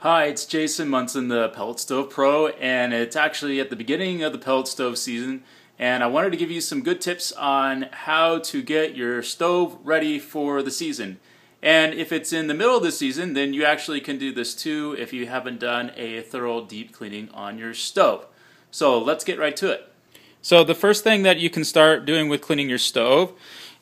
Hi, it's Jason Munson, the Pellet Stove Pro, and it's actually at the beginning of the pellet stove season, and I wanted to give you some good tips on how to get your stove ready for the season. And if it's in the middle of the season, then you actually can do this too if you haven't done a thorough deep cleaning on your stove. So let's get right to it. So the first thing that you can start doing with cleaning your stove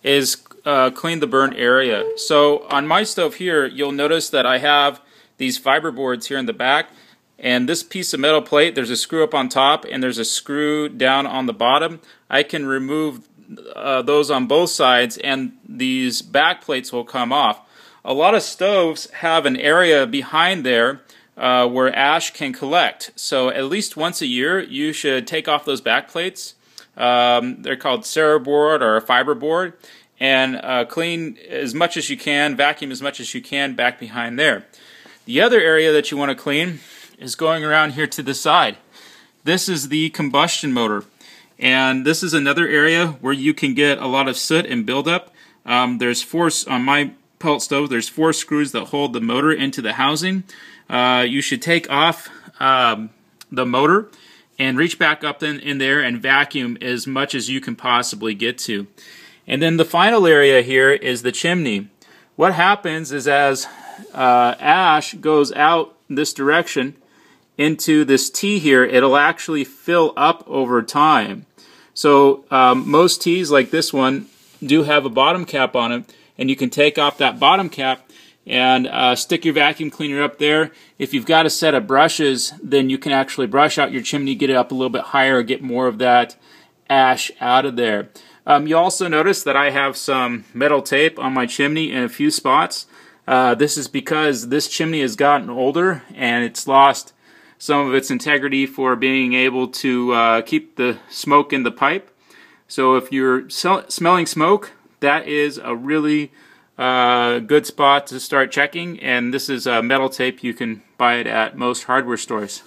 is clean the burn area. So on my stove here, you'll notice that I have these fiber boards here in the back, and this piece of metal plate, there's a screw up on top and there's a screw down on the bottom. I can remove those on both sides and these back plates will come off. A lot of stoves have an area behind there where ash can collect, so at least once a year you should take off those back plates. They're called Cereboard or fiber board, and clean as much as you can, vacuum as much as you can back behind there. The other area that you want to clean is going around here to the side. This is the combustion motor, and this is another area where you can get a lot of soot and buildup. There's on my pellet stove, there's 4 screws that hold the motor into the housing. You should take off the motor and reach back up in there and vacuum as much as you can possibly get to. And then the final area here is the chimney. What happens is as ash goes out this direction into this T here, it'll actually fill up over time. So most T's like this one do have a bottom cap on it, and you can take off that bottom cap and stick your vacuum cleaner up there. If you've got a set of brushes, then you can actually brush out your chimney, get it up a little bit higher, get more of that ash out of there. You also notice that I have some metal tape on my chimney in a few spots. This is because this chimney has gotten older and it's lost some of its integrity for being able to keep the smoke in the pipe. So if you're smelling smoke, that is a really good spot to start checking, and this is metal tape. You can buy it at most hardware stores.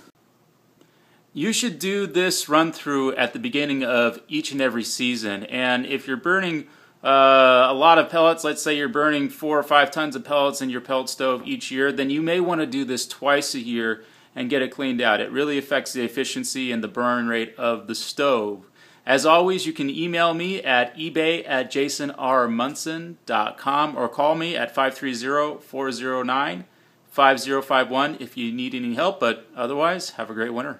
You should do this run through at the beginning of each and every season, and if you're burning a lot of pellets, let's say you're burning 4 or 5 tons of pellets in your pellet stove each year, then you may want to do this twice a year and get it cleaned out. It really affects the efficiency and the burn rate of the stove. As always, you can email me at ebay@jasonrmunson.com or call me at 530-409-5051 if you need any help, but otherwise, have a great winter.